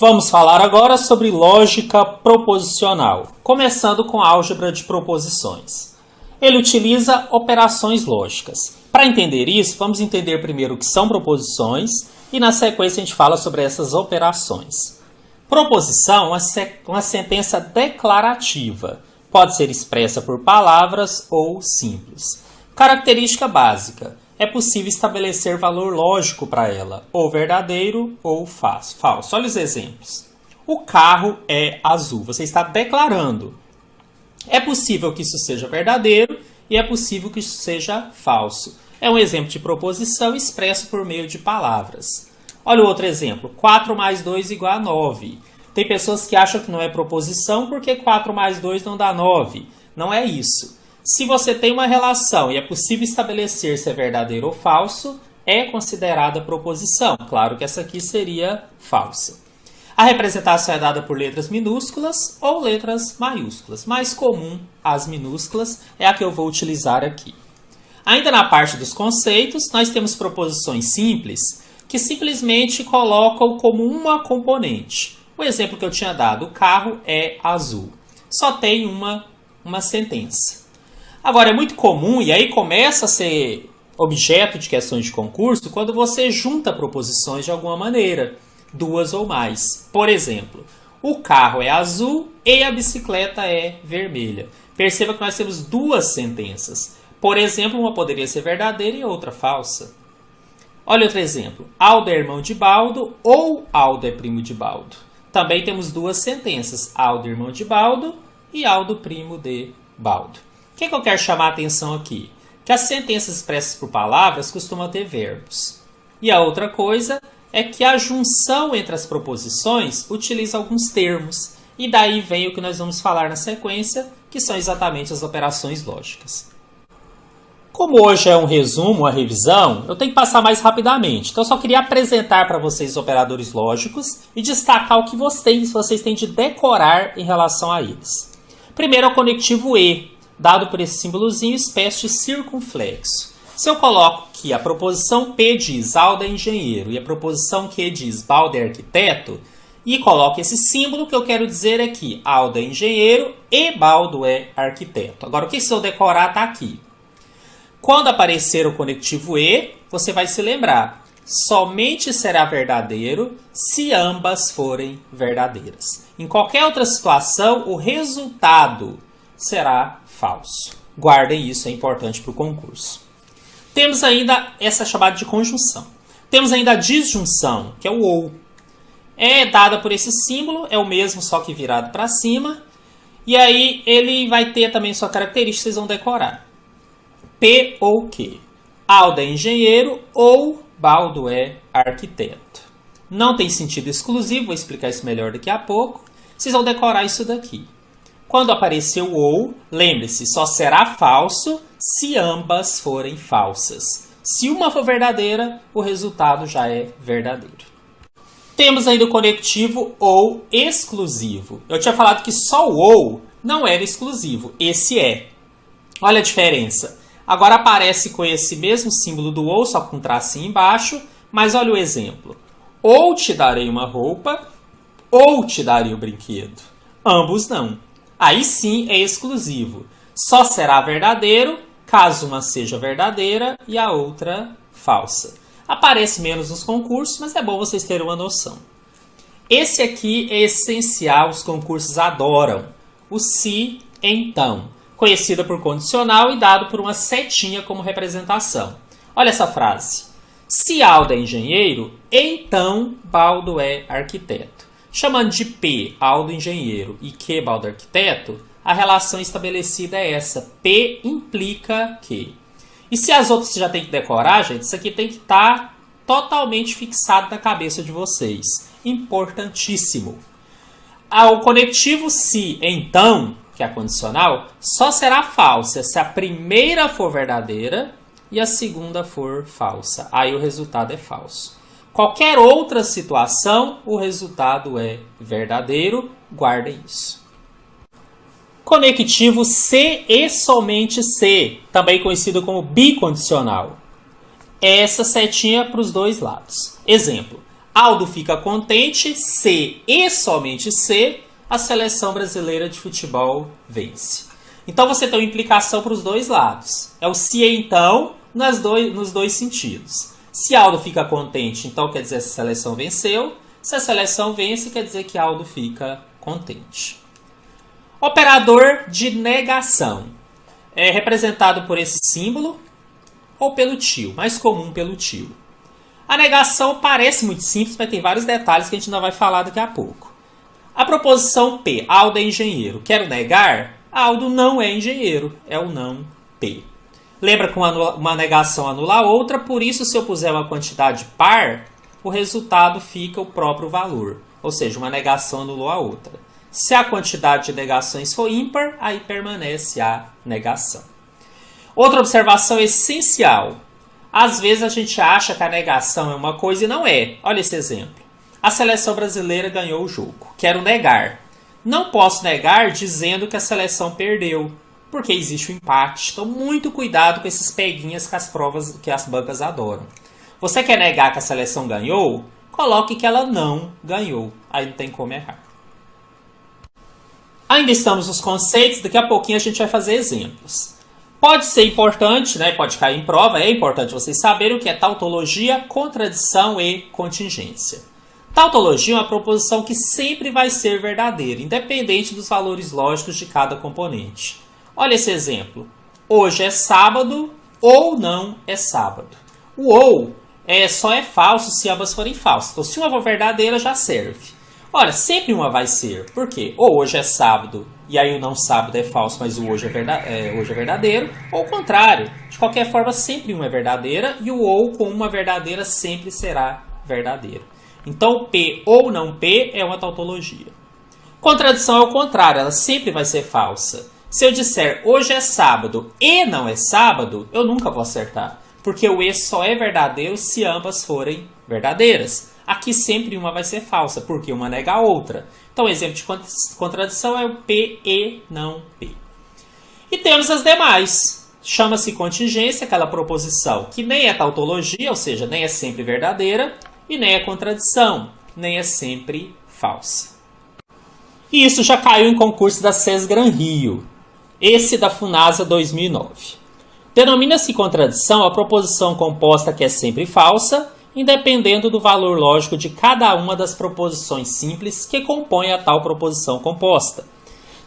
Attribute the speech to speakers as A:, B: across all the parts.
A: Vamos falar agora sobre lógica proposicional, começando com a álgebra de proposições. Ele utiliza operações lógicas. Para entender isso, vamos entender primeiro o que são proposições e na sequência a gente fala sobre essas operações. Proposição é uma sentença declarativa, pode ser expressa por palavras ou simples. Característica básica. É possível estabelecer valor lógico para ela, ou verdadeiro ou falso. Olha os exemplos. O carro é azul. Você está declarando. É possível que isso seja verdadeiro e é possível que isso seja falso. É um exemplo de proposição expresso por meio de palavras. Olha o outro exemplo. 4 mais 2 igual a 9. Tem pessoas que acham que não é proposição porque 4 mais 2 não dá 9. Não é isso. Se você tem uma relação e é possível estabelecer se é verdadeiro ou falso, é considerada proposição. Claro que essa aqui seria falsa. A representação é dada por letras minúsculas ou letras maiúsculas. Mais comum, as minúsculas, é a que eu vou utilizar aqui. Ainda na parte dos conceitos, nós temos proposições simples, que simplesmente colocam como uma componente. O exemplo que eu tinha dado, o carro é azul. Só tem uma sentença. Agora, é muito comum, e aí começa a ser objeto de questões de concurso, quando você junta proposições de alguma maneira, duas ou mais. Por exemplo, o carro é azul e a bicicleta é vermelha. Perceba que nós temos duas sentenças. Por exemplo, uma poderia ser verdadeira e outra falsa. Olha outro exemplo. Aldo é irmão de Baldo ou Aldo é primo de Baldo. Também temos duas sentenças. Aldo é irmão de Baldo e Aldo primo de Baldo. O que eu quero chamar a atenção aqui? Que as sentenças expressas por palavras costumam ter verbos. E a outra coisa é que a junção entre as proposições utiliza alguns termos. E daí vem o que nós vamos falar na sequência, que são exatamente as operações lógicas. Como hoje é um resumo, uma revisão, eu tenho que passar mais rapidamente. Então eu só queria apresentar para vocês os operadores lógicos e destacar o que vocês têm de decorar em relação a eles. Primeiro é o conectivo E, dado por esse símbolozinho, espécie de circunflexo. Se eu coloco que a proposição P diz Aldo é engenheiro e a proposição Q diz Baldo é arquiteto, e coloco esse símbolo, o que eu quero dizer é que Aldo é engenheiro e Baldo é arquiteto. Agora, o que se eu decorar está aqui. Quando aparecer o conectivo E, você vai se lembrar. Somente será verdadeiro se ambas forem verdadeiras. Em qualquer outra situação, o resultado será falso. Guardem isso, é importante para o concurso. Temos ainda essa chamada de conjunção. Temos ainda a disjunção, que é o ou. É dada por esse símbolo, é o mesmo, só que virado para cima. E aí ele vai ter também sua característica, vocês vão decorar. P ou Q. Aldo é engenheiro ou Baldo é arquiteto. Não tem sentido exclusivo, vou explicar isso melhor daqui a pouco. Vocês vão decorar isso daqui. Quando aparecer o ou, lembre-se, só será falso se ambas forem falsas. Se uma for verdadeira, o resultado já é verdadeiro. Temos ainda o conectivo ou exclusivo. Eu tinha falado que só o ou não era exclusivo. Esse é. Olha a diferença. Agora aparece com esse mesmo símbolo do ou, só com um tracinho embaixo. Mas olha o exemplo. Ou te darei uma roupa, ou te darei o brinquedo. Ambos não. Aí sim é exclusivo. Só será verdadeiro caso uma seja verdadeira e a outra falsa. Aparece menos nos concursos, mas é bom vocês terem uma noção. Esse aqui é essencial, os concursos adoram. O se, então, conhecido por condicional e dado por uma setinha como representação. Olha essa frase. Se Aldo é engenheiro, então Baldo é arquiteto. Chamando de P, Aldo engenheiro, e Q, Baldo arquiteto, a relação estabelecida é essa. P implica Q. E se as outras você já tem que decorar, gente, isso aqui tem que estar totalmente fixado na cabeça de vocês. Importantíssimo. O conectivo se, então, que é a condicional, só será falsa se a primeira for verdadeira e a segunda for falsa. Aí o resultado é falso. Qualquer outra situação, o resultado é verdadeiro. Guardem isso. Conectivo se e somente se, também conhecido como bicondicional. Essa setinha para os dois lados. Exemplo. Aldo fica contente se e somente se a seleção brasileira de futebol vence. Então você tem uma implicação para os dois lados. É o se e então nos dois sentidos. Se Aldo fica contente, então quer dizer que a seleção venceu. Se a seleção vence, quer dizer que Aldo fica contente. Operador de negação. É representado por esse símbolo ou pelo tio, mais comum pelo tio. A negação parece muito simples, mas tem vários detalhes que a gente ainda vai falar daqui a pouco. A proposição P, Aldo é engenheiro, quero negar, Aldo não é engenheiro, é o não P. Lembra que uma negação anula a outra, por isso se eu puser uma quantidade par, o resultado fica o próprio valor. Ou seja, uma negação anulou a outra. Se a quantidade de negações for ímpar, aí permanece a negação. Outra observação essencial. Às vezes a gente acha que a negação é uma coisa e não é. Olha esse exemplo. A seleção brasileira ganhou o jogo. Quero negar. Não posso negar dizendo que a seleção perdeu, porque existe um empate. Então, muito cuidado com esses peguinhas que as bancas adoram. Você quer negar que a seleção ganhou? Coloque que ela não ganhou. Aí não tem como errar. Ainda estamos nos conceitos, daqui a pouquinho a gente vai fazer exemplos. Pode ser importante, né? Pode cair em prova, é importante vocês saberem o que é tautologia, contradição e contingência. Tautologia é uma proposição que sempre vai ser verdadeira, independente dos valores lógicos de cada componente. Olha esse exemplo. Hoje é sábado ou não é sábado. O ou só é falso se ambas forem falsas. Então, se uma for verdadeira, já serve. Ora, sempre uma vai ser. Por quê? Ou hoje é sábado e aí o não sábado é falso, mas o hoje é verdadeiro. Ou o contrário. De qualquer forma, sempre uma é verdadeira e o ou com uma verdadeira sempre será verdadeiro. Então, P ou não P é uma tautologia. Contradição é o contrário, ela sempre vai ser falsa. Se eu disser hoje é sábado e não é sábado, eu nunca vou acertar. Porque o e só é verdadeiro se ambas forem verdadeiras. Aqui sempre uma vai ser falsa, porque uma nega a outra. Então, o exemplo de contradição é o P e não P. E temos as demais. Chama-se contingência, aquela proposição que nem é tautologia, ou seja, nem é sempre verdadeira, e nem é contradição, nem é sempre falsa. E isso já caiu em concurso da SESGRAN Rio, esse da FUNASA 2009. Denomina-se contradição a proposição composta que é sempre falsa, independendo do valor lógico de cada uma das proposições simples que compõem a tal proposição composta.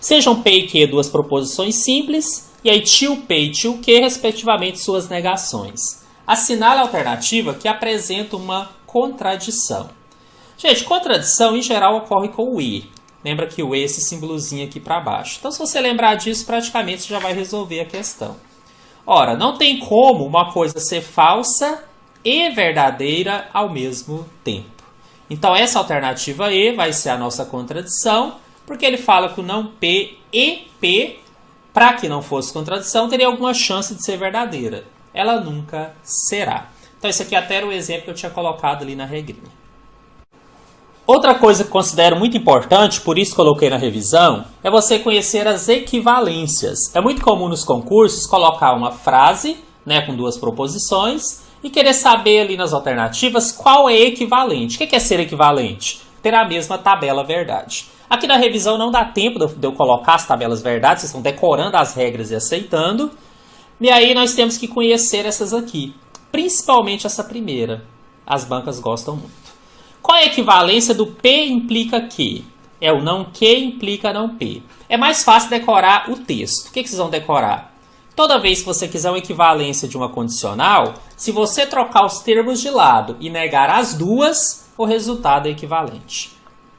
A: Sejam P e Q duas proposições simples, e aí tio P e tio Q, respectivamente, suas negações. Assinale a alternativa que apresenta uma contradição. Gente, contradição em geral ocorre com o E. Lembra que o E é esse símbolozinho aqui para baixo. Então, se você lembrar disso, praticamente já vai resolver a questão. Ora, não tem como uma coisa ser falsa e verdadeira ao mesmo tempo. Então, essa alternativa E vai ser a nossa contradição, porque ele fala que o não P e P, para que não fosse contradição, teria alguma chance de ser verdadeira. Ela nunca será. Então, esse aqui até era o exemplo que eu tinha colocado ali na regrinha. Outra coisa que considero muito importante, por isso coloquei na revisão, é você conhecer as equivalências. É muito comum nos concursos colocar uma frase, né, com duas proposições e querer saber ali nas alternativas qual é equivalente. O que é ser equivalente? Ter a mesma tabela verdade. Aqui na revisão não dá tempo de eu colocar as tabelas verdade, vocês estão decorando as regras e aceitando. E aí nós temos que conhecer essas aqui. Principalmente essa primeira. As bancas gostam muito. Qual é a equivalência do P implica Q? É o não Q implica não P. É mais fácil decorar o texto. O que vocês vão decorar? Toda vez que você quiser uma equivalência de uma condicional, se você trocar os termos de lado e negar as duas, o resultado é equivalente.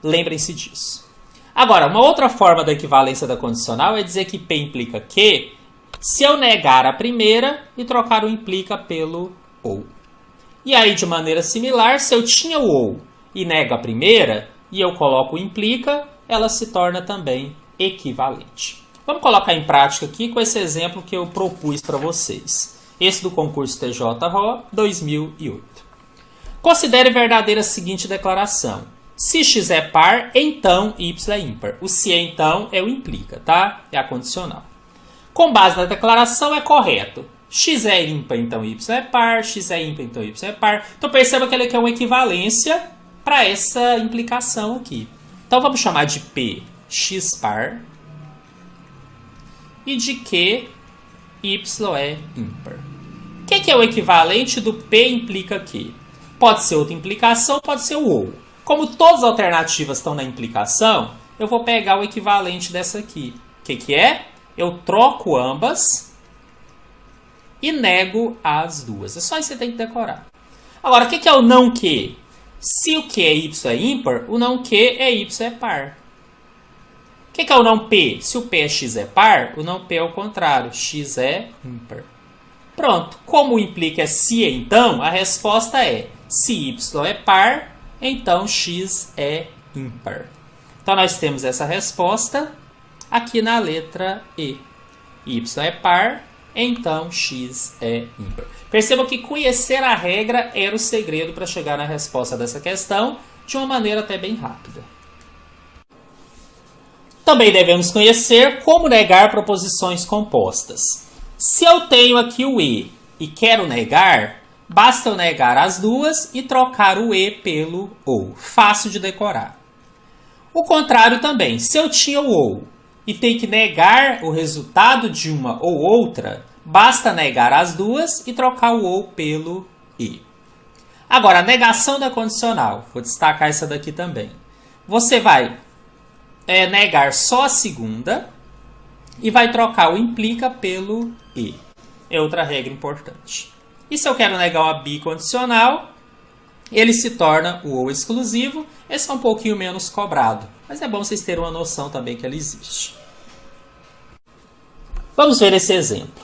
A: Lembrem-se disso. Agora, uma outra forma da equivalência da condicional é dizer que P implica Q se eu negar a primeira e trocar o implica pelo ou. E aí, de maneira similar, se eu tinha o ou e nego a primeira e eu coloco o implica, ela se torna também equivalente. Vamos colocar em prática aqui com esse exemplo que eu propus para vocês. Esse do concurso TJ-RO 2008. Considere verdadeira a seguinte declaração. Se x é par, então y é ímpar. O se é então é o implica, tá? É a condicional. Com base na declaração é correto. X é ímpar, então y é par. X é ímpar, então y é par. Então perceba que ele quer uma equivalência para essa implicação aqui. Então vamos chamar de P x par e de Q y é ímpar. O que é o equivalente do P implica Q? Pode ser outra implicação, pode ser o ou. Como todas as alternativas estão na implicação, eu vou pegar o equivalente dessa aqui. O que é? Eu troco ambas e nego as duas. É só isso que você tem que decorar. Agora, o que é o não Q? Se o Q é y é ímpar, o não Q é y é par. O que é o não P? Se o P é x é par, o não P é o contrário. X é ímpar. Pronto. Como o implica é se então, a resposta é se y é par, então x é ímpar. Então nós temos essa resposta aqui na letra E. Y é par, então x é ímpar. Perceba que conhecer a regra era o segredo para chegar na resposta dessa questão de uma maneira até bem rápida. Também devemos conhecer como negar proposições compostas. Se eu tenho aqui o E e quero negar, basta eu negar as duas e trocar o E pelo OU. Fácil de decorar. O contrário também. Se eu tinha o OU e tenho que negar o resultado de uma ou outra, basta negar as duas e trocar o OU pelo E. Agora, a negação da condicional. Vou destacar essa daqui também. Você vai negar só a segunda e vai trocar o implica pelo E. É outra regra importante. E se eu quero negar uma bicondicional, ele se torna o ou exclusivo. Esse é um pouquinho menos cobrado, mas é bom vocês terem uma noção também que ela existe. Vamos ver esse exemplo.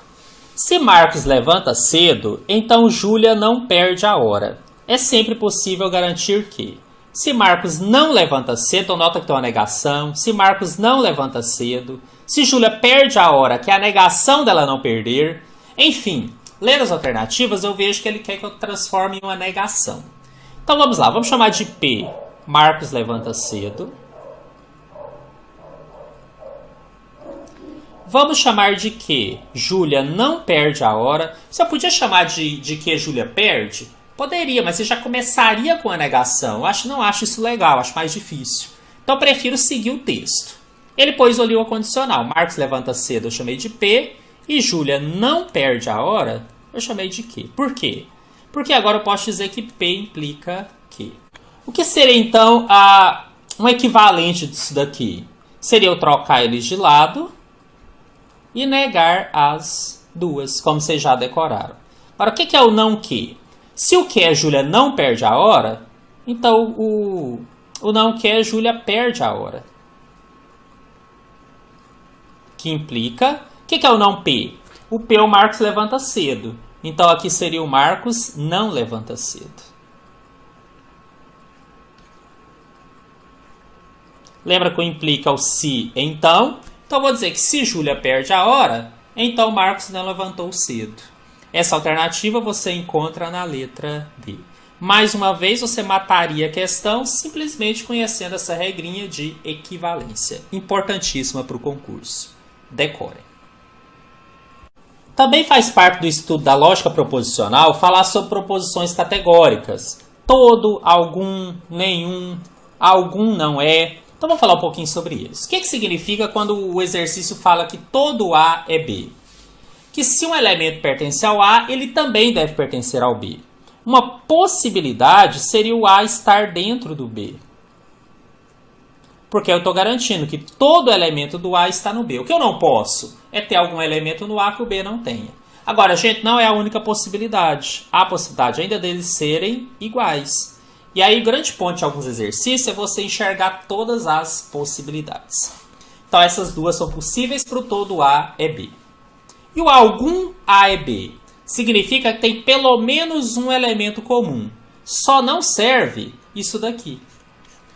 A: Se Marcos levanta cedo, então Júlia não perde a hora. É sempre possível garantir que, se Marcos não levanta cedo, então nota que tem uma negação. Se Marcos não levanta cedo, se Júlia perde a hora, que é a negação dela não perder. Enfim, lendo as alternativas, eu vejo que ele quer que eu transforme em uma negação. Então vamos lá, vamos chamar de P. Marcos levanta cedo. Vamos chamar de Q. Júlia não perde a hora. Você podia chamar de Q Júlia perde? Poderia, mas você já começaria com a negação. Não acho isso legal, acho mais difícil. Então eu prefiro seguir o texto. Ele pôs ali o condicional. Marcos levanta cedo, eu chamei de P. E Júlia não perde a hora, eu chamei de Q. Por quê? Porque agora eu posso dizer que P implica Q. O que seria então um equivalente disso daqui? Seria eu trocar eles de lado e negar as duas, como vocês já decoraram. Agora, o que é o não Q? Se o Q é Júlia não perde a hora, então o não Q é Júlia perde a hora. Que implica... O que é o não P? O P é o Marcos levanta cedo. Então aqui seria o Marcos não levanta cedo. Lembra que o implica o se então? Então eu vou dizer que se Júlia perde a hora, então Marcos não levantou cedo. Essa alternativa você encontra na letra D. Mais uma vez, você mataria a questão simplesmente conhecendo essa regrinha de equivalência. Importantíssima para o concurso. Decorem. Também faz parte do estudo da lógica proposicional falar sobre proposições categóricas. Todo, algum, nenhum, algum não é. Então vamos falar um pouquinho sobre isso. O que significa quando o exercício fala que todo A é B? Que se um elemento pertence ao A, ele também deve pertencer ao B. Uma possibilidade seria o A estar dentro do B. Porque eu estou garantindo que todo elemento do A está no B. O que eu não posso é ter algum elemento no A que o B não tenha. Agora, gente, não é a única possibilidade. Há a possibilidade ainda deles serem iguais. E aí o grande ponto de alguns exercícios é você enxergar todas as possibilidades. Então essas duas são possíveis para o todo A é B. E o algum A é B significa que tem pelo menos um elemento comum. Só não serve isso daqui,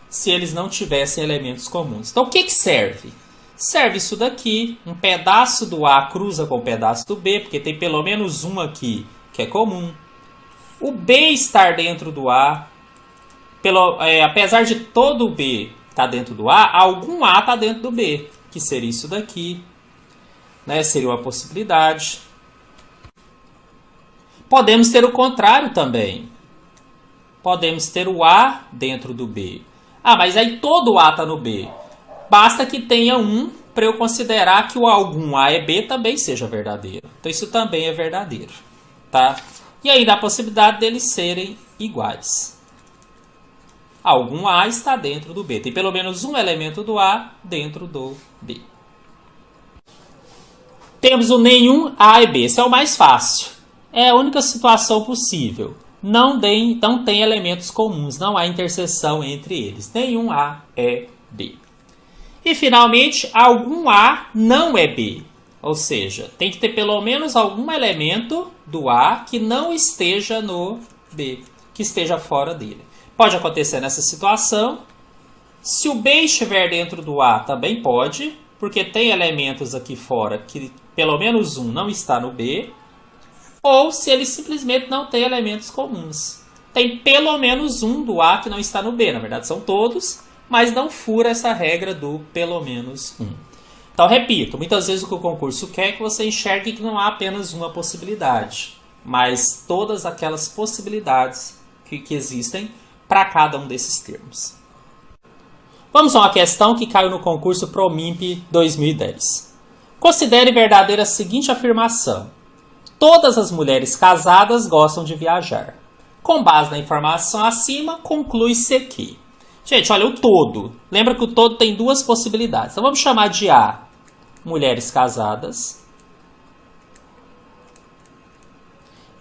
A: se eles não tivessem elementos comuns. Então o que serve? Serve isso daqui, um pedaço do A cruza com um pedaço do B, porque tem pelo menos um aqui que é comum. O B estar dentro do A, apesar de todo o B estar dentro do A, algum A está dentro do B, que seria isso daqui. Seria uma possibilidade. Podemos ter o contrário também. podemos ter o A dentro do B. Ah, mas aí todo A está no B. Basta que tenha um para eu considerar que o algum A é B também seja verdadeiro. Então isso também é verdadeiro. Tá? E aí dá a possibilidade deles serem iguais. Algum A está dentro do B. Tem pelo menos um elemento do A dentro do B. Temos o nenhum A e B. Esse é o mais fácil. É a única situação possível. Não tem elementos comuns. Não há interseção entre eles. Nenhum A é B. E finalmente, algum A não é B. Ou seja, tem que ter pelo menos algum elemento do A que não esteja no B. Que esteja fora dele. Pode acontecer nessa situação. Se o B estiver dentro do A, também pode. Porque tem elementos aqui fora que pelo menos um não está no B. Ou se ele simplesmente não tem elementos comuns. Tem pelo menos um do A que não está no B. Na verdade, são todos, mas não fura essa regra do pelo menos um. Então, repito, muitas vezes o que o concurso quer é que você enxergue que não há apenas uma possibilidade, mas todas aquelas possibilidades que existem para cada um desses termos. Vamos a uma questão que caiu no concurso PROMIMP 2010. Considere verdadeira a seguinte afirmação. Todas as mulheres casadas gostam de viajar. Com base na informação acima, conclui-se que... Gente, olha, o todo. Lembra que o todo tem duas possibilidades. Então vamos chamar de A, mulheres casadas.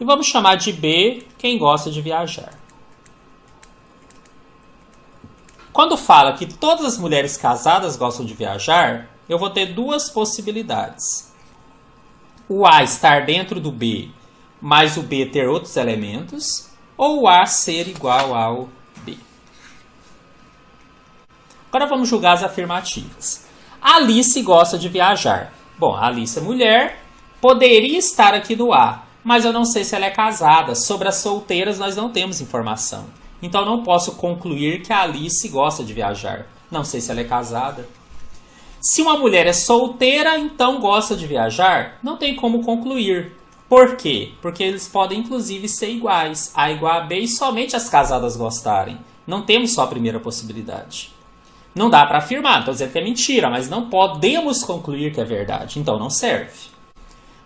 A: E vamos chamar de B, quem gosta de viajar. Quando fala que todas as mulheres casadas gostam de viajar, eu vou ter duas possibilidades. O A estar dentro do B, mas o B ter outros elementos, ou o A ser igual ao B. Agora vamos julgar as afirmativas. Alice gosta de viajar. Bom, a Alice é mulher, poderia estar aqui no A, mas eu não sei se ela é casada. Sobre as solteiras nós não temos informação. Então não posso concluir que a Alice gosta de viajar. Não sei se ela é casada. Se uma mulher é solteira, então gosta de viajar, não tem como concluir. Por quê? Porque eles podem inclusive ser iguais. A igual a B e somente as casadas gostarem. Não temos só a primeira possibilidade. Não dá para afirmar, estou dizendo que é mentira, mas não podemos concluir que é verdade. Então não serve.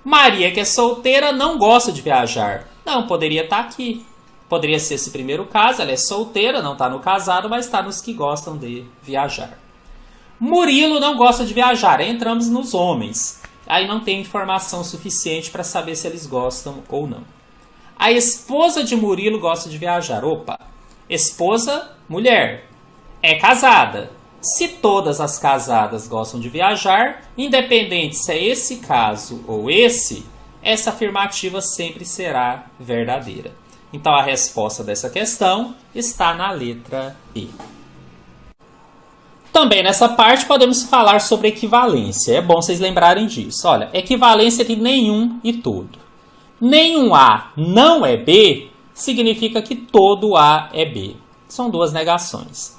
A: Maria, que é solteira, não gosta de viajar. Não, poderia estar aqui. Poderia ser esse primeiro caso, ela é solteira, não está no casado, mas está nos que gostam de viajar. Murilo não gosta de viajar, entramos nos homens. Aí não tem informação suficiente para saber se eles gostam ou não. A esposa de Murilo gosta de viajar. Opa, esposa, mulher, é casada. Se todas as casadas gostam de viajar, independente se é esse caso ou esse, essa afirmativa sempre será verdadeira. Então a resposta dessa questão está na letra E. Também nessa parte podemos falar sobre equivalência. É bom vocês lembrarem disso. Olha, equivalência de nenhum e todo. Nenhum A não é B significa que todo A é B. São duas negações.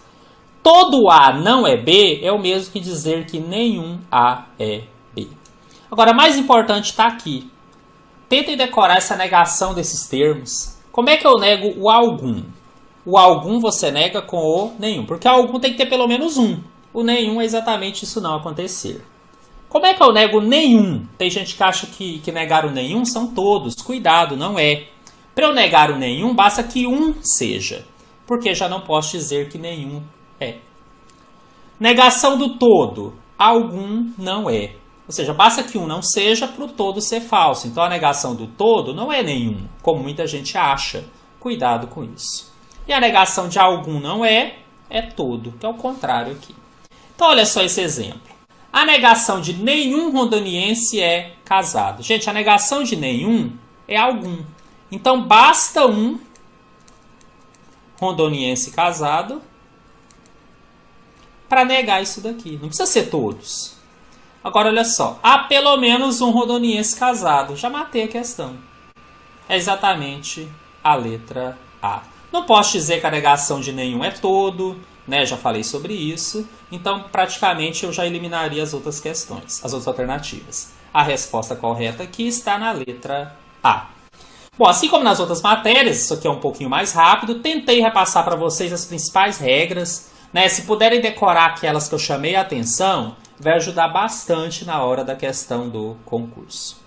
A: Todo A não é B é o mesmo que dizer que nenhum A é B. Agora, mais importante está aqui. Tentem decorar essa negação desses termos. Como é que eu nego o algum? O algum você nega com o nenhum, porque o algum tem que ter pelo menos um. O nenhum é exatamente isso não acontecer. Como é que eu nego nenhum? Tem gente que acha que negar o nenhum são todos. Cuidado, não é. Para eu negar o nenhum, basta que um seja, porque já não posso dizer que nenhum é. Negação do todo. Algum não é. Ou seja, basta que um não seja para o todo ser falso. Então a negação do todo não é nenhum, como muita gente acha. Cuidado com isso. E a negação de algum não é todo, que é o contrário aqui. Então olha só esse exemplo. A negação de nenhum rondoniense é casado. Gente, a negação de nenhum é algum. Então basta um rondoniense casado para negar isso daqui. Não precisa ser todos. Agora, olha só. Há pelo menos um rondoniense casado. Já matei a questão. É exatamente a letra A. Não posso dizer que a negação de nenhum é todo, né? Já falei sobre isso. Então, praticamente, eu já eliminaria as outras questões, as outras alternativas. A resposta correta aqui está na letra A. Bom, assim como nas outras matérias, isso aqui é um pouquinho mais rápido, tentei repassar para vocês as principais regras, né? Se puderem decorar aquelas que eu chamei a atenção, vai ajudar bastante na hora da questão do concurso.